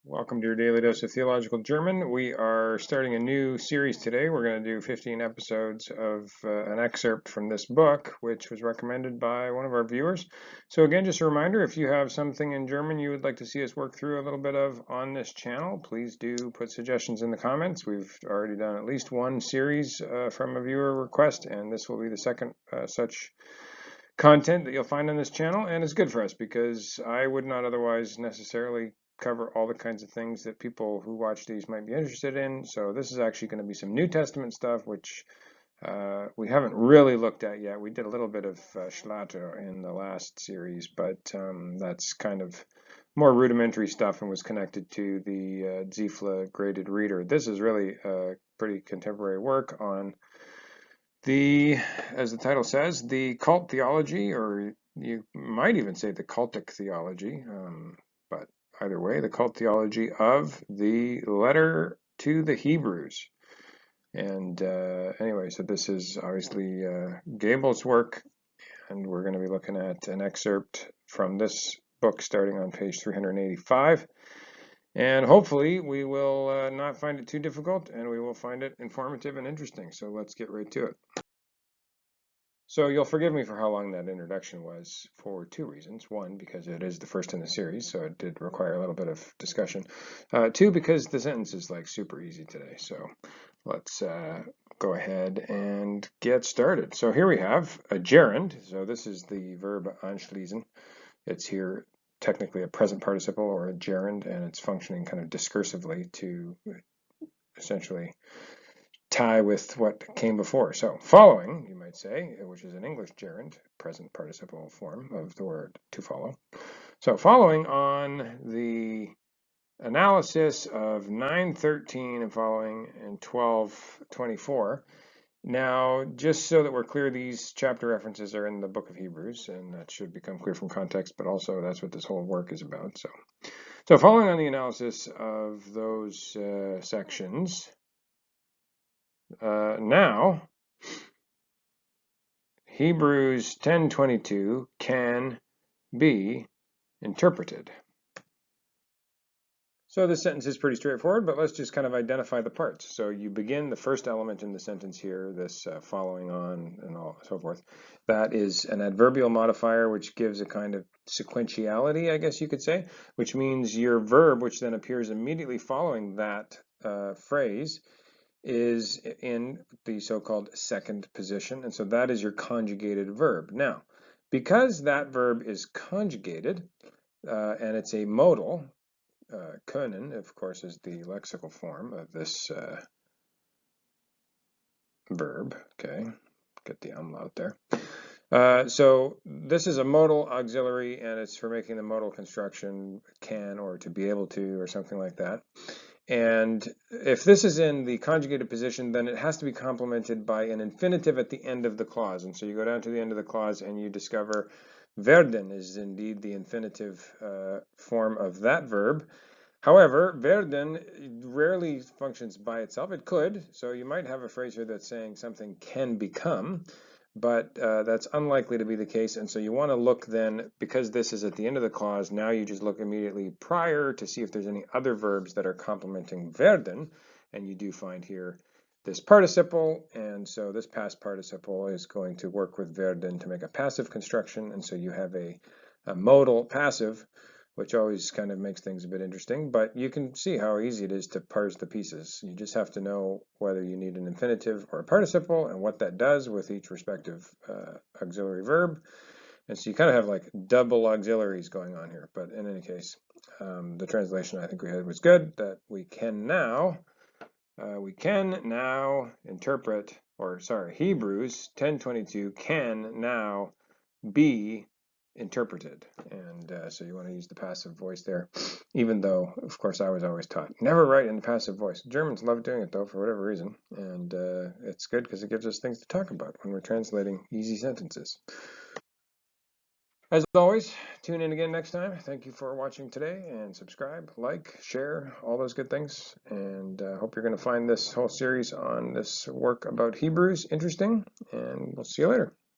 Welcome to your daily dose of theological German. We are starting a new series today. We're going to do 15 episodes of an excerpt from this book, which was recommended by one of our viewers. So again, just a reminder, if you have something in German you would like to see us work through a little bit of on this channel, please do put suggestions in the comments. We've already done at least one series from a viewer request, and this will be the second such content that you'll find on this channel. And it's good for us because I would not otherwise necessarily cover all the kinds of things that people who watch these might be interested in. So this is actually going to be some New Testament stuff, which we haven't really looked at yet. We did a little bit of Schlatter in the last series, but that's kind of more rudimentary stuff and was connected to the Ziefle graded reader. This is really pretty contemporary work on the, as the title says, the cult theology, or you might even say the cultic theology, but either way, the cult theology of the letter to the Hebrews. And anyway, so this is obviously Gäbel's work, and we're going to be looking at an excerpt from this book starting on page 385. And hopefully we will not find it too difficult, and we will find it informative and interesting. So let's get right to it. So you'll forgive me for how long that introduction was for two reasons. One, because it is the first in the series, so it did require a little bit of discussion. Two, because the sentence is like super easy today. So let's go ahead and get started. So here we have a gerund. So this is the verb anschließen. It's here technically a present participle or a gerund, and it's functioning kind of discursively to essentially tie with what came before. So following, you might say, which is an English gerund, present participle form of the word to follow. So following on the analysis of 9:13 and following and 12:24. Now, just so that we're clear, these chapter references are in the book of Hebrews, and that should become clear from context, but also that's what this whole work is about. So following on the analysis of those sections, now, Hebrews 10:22 can be interpreted. So this sentence is pretty straightforward, but let's just kind of identify the parts. So you begin the first element in the sentence here, this following on and so forth. That is an adverbial modifier, which gives a kind of sequentiality, I guess you could say, which means your verb, which then appears immediately following that phrase, is in the so-called second position, and so that is your conjugated verb. Now, because that verb is conjugated, and it's a modal, können, of course, is the lexical form of this verb. Okay, get the umlaut there. So this is a modal auxiliary, and it's for making the modal construction can or to be able to or something like that. And if this is in the conjugated position, then it has to be complemented by an infinitive at the end of the clause. And so you go down to the end of the clause and you discover werden is indeed the infinitive form of that verb. However, werden rarely functions by itself. It could. So you might have a phrase here that's saying something can become, but that's unlikely to be the case. And so you want to look then, because this is at the end of the clause, now you just look immediately prior to see if there's any other verbs that are complementing werden. And you do find here this participle. And so this past participle is going to work with werden to make a passive construction. And so you have a modal passive, which always kind of makes things a bit interesting, but you can see how easy it is to parse the pieces. You just have to know whether you need an infinitive or a participle and what that does with each respective auxiliary verb. And so you kind of have like double auxiliaries going on here, but in any case, the translation I think we had was good, that we can now interpret, or sorry, Hebrews 10:22 can now be interpreted. And so you want to use the passive voice there, even though, of course, I was always taught never write in the passive voice. Germans love doing it, though, for whatever reason. And it's good because it gives us things to talk about when we're translating easy sentences. As always, tune in again next time. Thank you for watching today, and subscribe, like, share, all those good things. And hope you're going to find this whole series on this work about Hebrews interesting, and we'll see you later.